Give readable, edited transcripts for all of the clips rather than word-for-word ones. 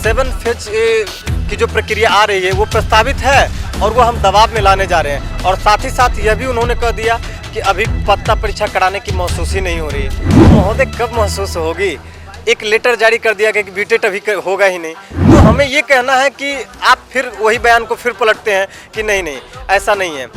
7 phase की जो प्रक्रिया आ रही है वो प्रस्तावित है और वो हम दबाव में लाने जा रहे हैं। और साथ ही साथ यह भी उन्होंने कह दिया कि अभी पात्रता परीक्षा कराने की महसूस ही नहीं हो रही है। महोदय कब महसूस होगी? एक लेटर जारी कर दिया गया कि बीटेट अभी होगा ही नहीं। तो हमें ये कहना है कि आप फिर वही बयान को फिर पलटते हैं कि नहीं ऐसा नहीं है,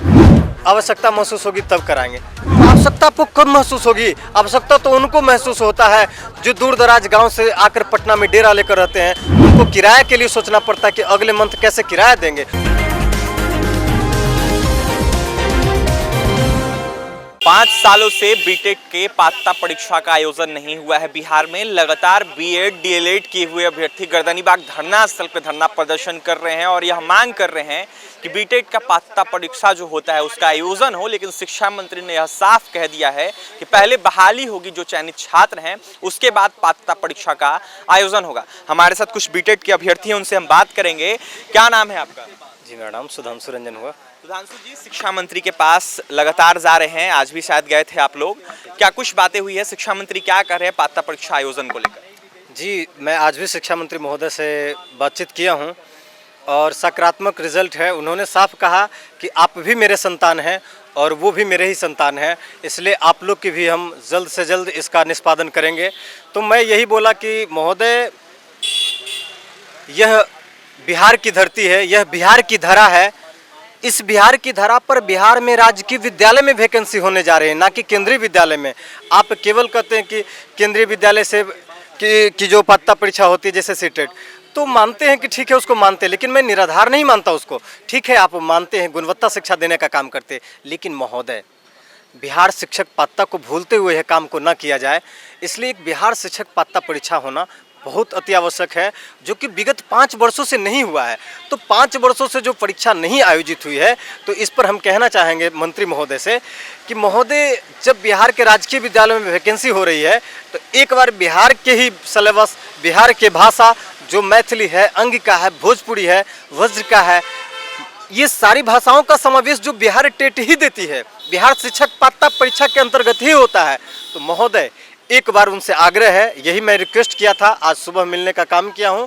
आवश्यकता महसूस होगी तब कराएंगे। आवश्यकता आपको कब महसूस होगी? आवश्यकता तो उनको महसूस होता है जो दूर दराज गांव से आकर पटना में डेरा लेकर रहते हैं। उनको किराए के लिए सोचना पड़ता है कि अगले मंथ कैसे किराया देंगे। 5 सालों से बीटेट के पात्रता परीक्षा का आयोजन नहीं हुआ है बिहार में। लगातार बीएड डीएलएड किए हुए अभ्यर्थी गर्दनीबाग धरना स्थल पर धरना प्रदर्शन कर रहे हैं और यह मांग कर रहे हैं कि बीटेट का पात्रता परीक्षा जो होता है उसका आयोजन हो। लेकिन शिक्षा मंत्री ने यह साफ कह दिया है कि पहले बहाली होगी जो चयनित छात्र हैं, उसके बाद पात्रता परीक्षा का आयोजन होगा। हमारे साथ कुछ बीटेट के अभ्यर्थी हैं, उनसे हम बात करेंगे। क्या नाम है आपका? जी मेरा नाम सुधांशु रंजन हुआ। सुधांशु जी, शिक्षा मंत्री के पास लगातार जा रहे हैं, आज भी शायद गए थे आप लोग। क्या कुछ बातें हुई है? शिक्षा मंत्री क्या कर रहे हैं पात्रता परीक्षा आयोजन को लेकर? जी मैं आज भी शिक्षा मंत्री महोदय से बातचीत किया हूं और सकारात्मक रिजल्ट है। उन्होंने साफ कहा कि आप भी मेरे संतान हैं और वो भी मेरे ही संतान हैं, इसलिए आप लोग की भी हम जल्द से जल्द इसका निष्पादन करेंगे। तो मैं यही बोला कि महोदय यह बिहार की धरती है, यह बिहार की धरा है। इस बिहार की धरा पर बिहार में राजकीय विद्यालय में वैकेंसी होने जा रही है, ना कि केंद्रीय विद्यालय में। आप केवल कहते हैं कि केंद्रीय विद्यालय से की जो पात्रता परीक्षा होती है जैसे सीटेट, तो मानते हैं कि ठीक है उसको मानते हैं, लेकिन मैं निराधार नहीं मानता उसको। ठीक है आप मानते हैं गुणवत्ता शिक्षा देने का काम करते हैं, लेकिन महोदय बिहार शिक्षक पात्रता को भूलते हुए यह काम को न किया जाए। इसलिए एक बिहार शिक्षक पात्रता परीक्षा होना बहुत अति आवश्यक है, जो कि विगत 5 वर्षों से नहीं हुआ है। तो 5 वर्षों से जो परीक्षा नहीं आयोजित हुई है, तो इस पर हम कहना चाहेंगे मंत्री महोदय से कि महोदय जब बिहार के राजकीय विद्यालयों में वैकेंसी हो रही है तो एक बार बिहार के ही सिलेबस, बिहार के भाषा जो मैथिली है, अंगिका है, भोजपुरी है, वज्र का है, ये सारी भाषाओं का समावेश जो बिहार टेट ही देती है, बिहार शिक्षक पात्रता परीक्षा के अंतर्गत ही होता है। तो महोदय एक बार उनसे आग्रह है, यही मैं रिक्वेस्ट किया था, आज सुबह मिलने का काम किया हूं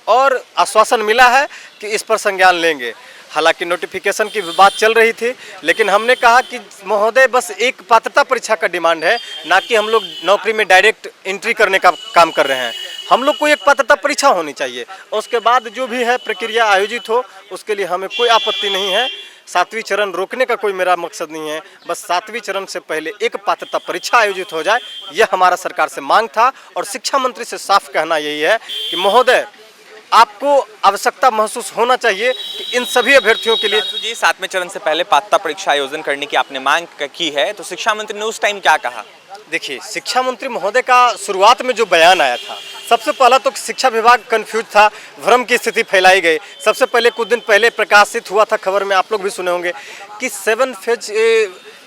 और आश्वासन मिला है कि इस पर संज्ञान लेंगे। हालांकि नोटिफिकेशन की बात चल रही थी, लेकिन हमने कहा कि महोदय बस एक पात्रता परीक्षा का डिमांड है, ना कि हम लोग नौकरी में डायरेक्ट एंट्री करने का काम कर रहे हैं। हम लोग को एक पात्रता परीक्षा होनी चाहिए, उसके बाद जो भी है प्रक्रिया आयोजित हो उसके लिए हमें कोई आपत्ति नहीं है। 7वीं चरण रोकने का कोई मेरा मकसद नहीं है, बस 7वीं चरण से पहले एक पात्रता परीक्षा आयोजित हो जाए, यह हमारा सरकार से मांग था। और शिक्षा मंत्री से साफ कहना यही है कि महोदय आपको आवश्यकता महसूस होना चाहिए कि इन सभी अभ्यर्थियों के लिए। जी 7वें चरण से पहले पात्रता परीक्षा आयोजन करने की आपने मांग की है, तो शिक्षा मंत्री ने उस टाइम क्या कहा? देखिए शिक्षा मंत्री महोदय का शुरुआत में जो बयान आया था, सबसे पहला तो शिक्षा विभाग कंफ्यूज था, भ्रम की स्थिति फैलाई गई। सबसे पहले कुछ दिन पहले प्रकाशित हुआ था खबर में, आप लोग भी सुने होंगे कि 7 फेज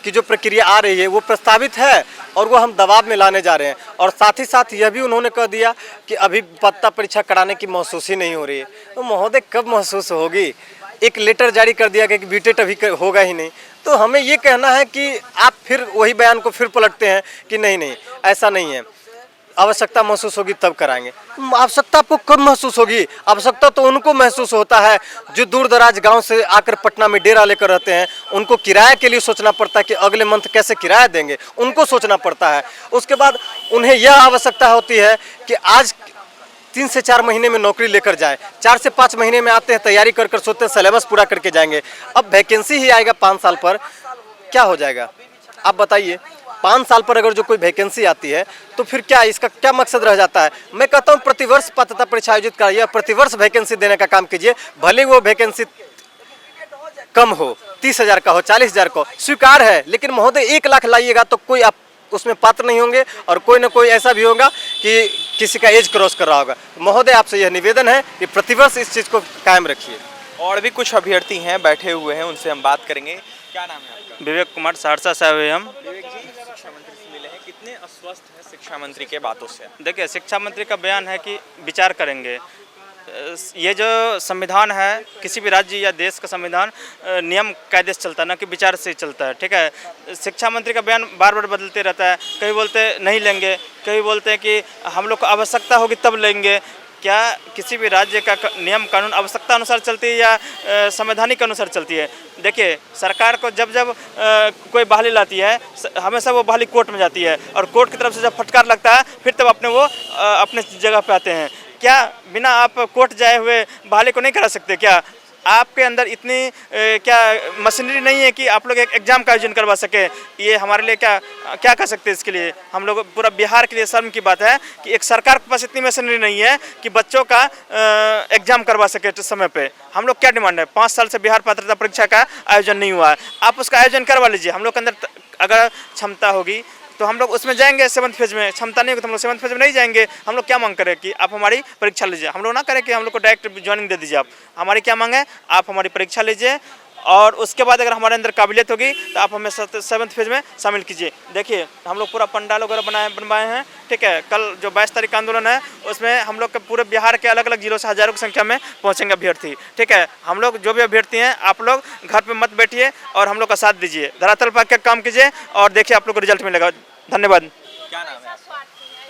की जो प्रक्रिया आ रही है वो प्रस्तावित है और वो हम दबाव में लाने जा रहे हैं। और साथ ही साथ यह भी उन्होंने कह दिया कि अभी पात्रता परीक्षा कराने की महसूस ही नहीं हो रही है। तो महोदय कब महसूस होगी? एक लेटर जारी कर दिया गया कि बीटेट अभी होगा ही नहीं। तो हमें ये कहना है कि आप फिर वही बयान को फिर पलटते हैं कि नहीं ऐसा नहीं है, आवश्यकता महसूस होगी तब कराएंगे। आवश्यकता आपको कब महसूस होगी? आवश्यकता तो उनको महसूस होता है जो दूर दराज गांव से आकर पटना में डेरा लेकर रहते हैं। उनको किराए के लिए सोचना पड़ता है कि अगले मंथ कैसे किराया देंगे, उनको सोचना पड़ता है। उसके बाद उन्हें यह आवश्यकता होती है कि आज 3 से 4 महीने में नौकरी लेकर जाए, 4 से 5 महीने में आते हैं, तैयारी कर सोचते हैं सिलेबस पूरा करके जाएंगे। अब वैकेंसी ही आएगा 5 साल पर, क्या हो जाएगा आप बताइए? 5 साल पर अगर जो कोई वैकेंसी आती है तो फिर क्या इसका क्या मकसद रह जाता है? मैं कहता हूँ प्रतिवर्ष पात्रता परीक्षा आयोजित कराइए, प्रतिवर्ष वैकेंसी देने का काम कीजिए। भले वो वैकेंसी कम हो, 30,000 का हो, 40,000 का हो, स्वीकार है, लेकिन महोदय 1 लाख लाइएगा तो कोई आप उसमें पात्र नहीं होंगे और कोई ना कोई ऐसा भी होगा कि किसी का एज क्रॉस कर रहा होगा। महोदय आपसे यह निवेदन है कि प्रतिवर्ष इस चीज़ को कायम रखिए। और भी कुछ अभ्यर्थी हैं बैठे हुए हैं, उनसे हम बात करेंगे। क्या नाम है आपका? विवेक कुमार, सहरसा से आए हम। विवेक जी, शिक्षा मंत्री से मिले हैं, कितने अस्वस्थ हैं शिक्षा मंत्री के बातों से? देखिए शिक्षा मंत्री का बयान है कि विचार करेंगे। ये जो संविधान है, किसी भी राज्य या देश का संविधान नियम कायदे से चलता है, ना कि विचार से चलता है। ठीक है, शिक्षा मंत्री का बयान बार बार बदलते रहता है। कहीं बोलते नहीं लेंगे, कहीं बोलते हैं कि हम लोग को आवश्यकता होगी तब लेंगे। क्या किसी भी राज्य का नियम कानून आवश्यकता अनुसार चलती है या संवैधानिक अनुसार चलती है? देखिए, सरकार को जब जब कोई बहाली लाती है, हमेशा वो बहाली कोर्ट में जाती है और कोर्ट की तरफ से जब फटकार लगता है फिर तब अपने जगह पे आते हैं। क्या बिना आप कोर्ट जाए हुए बहाली को नहीं करा सकते? क्या आपके अंदर इतनी क्या मशीनरी नहीं है कि आप लोग एक एग्ज़ाम का आयोजन करवा सके? ये हमारे लिए क्या कर सकते हैं? इसके लिए हम लोग, पूरा बिहार के लिए शर्म की बात है कि एक सरकार के पास इतनी मशीनरी नहीं है कि बच्चों का एग्ज़ाम करवा सके समय पे। हम लोग क्या डिमांड है? 5 साल से बिहार पात्रता परीक्षा का आयोजन नहीं हुआ है, आप उसका आयोजन करवा लीजिए। हम लोग के अंदर अगर क्षमता होगी तो हम लोग उसमें जाएंगे 7th फेज में, क्षमता नहीं होगी तो हम लोग 7th फेज में नहीं जाएंगे। हम लोग क्या मांग करें कि आप हमारी परीक्षा लीजिए, हम लोग ना करें कि हम लोग को डायरेक्ट ज्वाइनिंग दे दीजिए। आप हमारी क्या मांग है? आप हमारी परीक्षा लीजिए और उसके बाद अगर हमारे अंदर काबिलियत होगी तो आप हमें 7th फेज में शामिल कीजिए। देखिए, हम लोग पूरा पंडाल वगैरह बनवाए हैं, ठीक है। कल जो 22 तारीख का आंदोलन है उसमें हम लोग के पूरे बिहार के अलग अलग जिलों से हज़ारों की संख्या में पहुंचेंगे अभ्यर्थी, ठीक है। हम लोग जो भी अभ्यर्थी हैं, आप लोग घर पर मत बैठिए और हम लोग का साथ दीजिए, धरातल पर आकर काम कीजिए और देखिए आप लोग को रिजल्ट मिलेगा। धन्यवाद। क्या नाम है?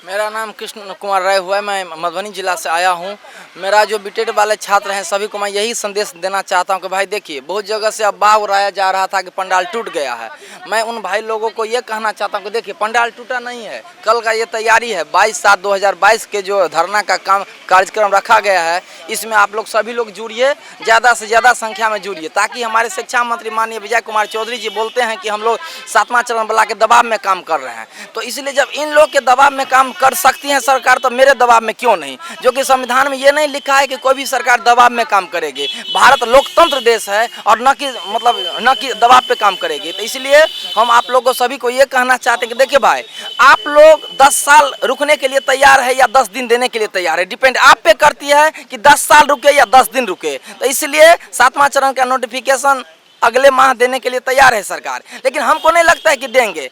मेरा नाम कृष्ण कुमार राय हुआ है, मैं मधुबनी जिला से आया हूँ। मेरा जो बीटेड वाले छात्र हैं सभी को मैं यही संदेश देना चाहता हूँ कि भाई देखिए, बहुत जगह से अफवाह उड़ाया जा रहा था कि पंडाल टूट गया है। मैं उन भाई लोगों को ये कहना चाहता हूँ कि देखिए, पंडाल टूटा नहीं है। कल का ये तैयारी है, 22/7/2022 के जो धरना का कार्यक्रम रखा गया है, इसमें आप लोग सभी लोग जुड़िए, ज़्यादा से ज़्यादा संख्या में जुड़िए, ताकि हमारे शिक्षा मंत्री माननीय विजय कुमार चौधरी जी बोलते हैं कि हम लोग 7वां चरण वाला के दबाव में काम कर रहे हैं। तो इसलिए जब इन लोग के दबाव में काम कर सकती है सरकार, तो मेरे दबाव में क्यों नहीं? जो कि संविधान में ये नहीं लिखा है कि कोई भी सरकार दबाव में काम करेगी। भारत लोकतंत्र देश है और न कि दबाव पे काम करेगी। तो इसलिए हम आप लोगों सभी को ये कहना चाहते हैं कि देखिए भाई, आप लोग 10 साल रुकने के लिए तैयार है या 10 दिन देने के लिए तैयार है, डिपेंड आप पे करती है कि 10 साल रुके या 10 दिन रुके। तो इसलिए 7वां चरण का नोटिफिकेशन अगले माह देने के लिए तैयार है सरकार, लेकिन हमको नहीं लगता है कि देंगे,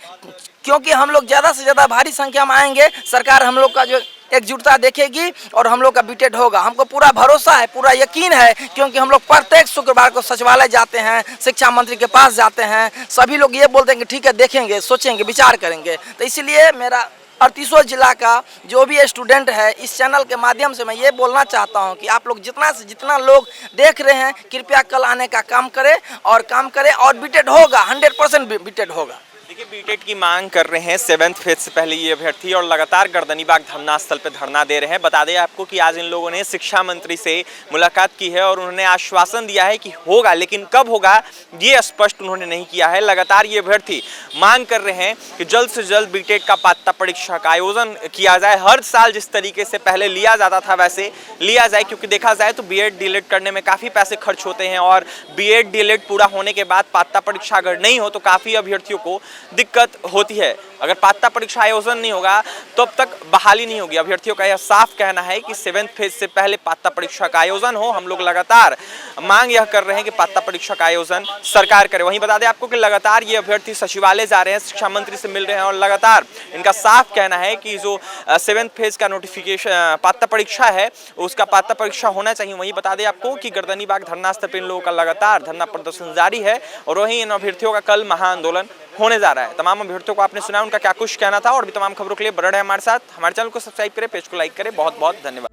क्योंकि हम लोग ज़्यादा से ज़्यादा भारी संख्या में आएंगे। सरकार हम लोग का जो एकजुटता देखेगी और हम लोग का बीटेड होगा। हमको पूरा भरोसा है, पूरा यकीन है, क्योंकि हम लोग प्रत्येक शुक्रवार को सचिवालय जाते हैं, शिक्षा मंत्री के पास जाते हैं। सभी लोग ये बोलते हैं कि ठीक है, देखेंगे, सोचेंगे, विचार करेंगे। तो इसलिए मेरा 38 जिला का जो भी स्टूडेंट है, इस चैनल के माध्यम से मैं ये बोलना चाहता हूं कि आप लोग जितना से जितना लोग देख रहे हैं, कृपया कल आने का काम करें और बीटेड होगा, 100% बीटेड होगा। देखिए, बीटेड की मांग कर रहे हैं 7th फेज से पहले ये अभ्यर्थी और लगातार गर्दनीबाग धरना स्थल पर धरना दे रहे हैं। बता दें आपको कि आज इन लोगों ने शिक्षा मंत्री से मुलाकात की है और उन्होंने आश्वासन दिया है कि होगा, लेकिन कब होगा ये स्पष्ट उन्होंने नहीं किया है। लगातार ये अभ्यर्थी मांग कर रहे हैं कि जल्द से जल्द बीटेड का पात्रता परीक्षा का आयोजन किया जाए। हर साल जिस तरीके से पहले लिया जाता था वैसे लिया जाए, क्योंकि देखा जाए तो बीएड डीएलएड करने में काफ़ी पैसे खर्च होते हैं और बीएड डीएलएड पूरा होने के बाद पात्रता परीक्षा अगर नहीं हो तो काफ़ी अभ्यर्थियों को दिक्कत होती है। अगर पात्रता परीक्षा आयोजन नहीं होगा तो अब तक बहाली नहीं होगी। अभ्यर्थियों का यह साफ कहना है कि 7th फेज से पहले पात्रता परीक्षा का आयोजन हो। हम लोग लगातार मांग यह कर रहे हैं कि पात्रता परीक्षा का आयोजन सरकार करे। वहीं बता दें आपको कि लगातार ये अभ्यर्थी सचिवालय जा रहे हैं, शिक्षा मंत्री से मिल रहे हैं और लगातार इनका साफ कहना है कि जो 7th फेज का नोटिफिकेशन पात्रता परीक्षा है उसका पात्रता परीक्षा होना चाहिए। वहीं बता दें आपको कि गर्दनीबाग धरना स्थल पर इन लोगों का लगातार धरना प्रदर्शन जारी है और वहीं इन अभ्यर्थियों का कल महाआंदोलन होने जा रहा है। तमाम अभ्यर्थियों को आपने सुना उनका क्या कुछ कहना था और भी तमाम खबरों के लिए बने रहे हमारे साथ। हमारे चैनल को सब्सक्राइब करें, पेज को लाइक करें। बहुत बहुत धन्यवाद।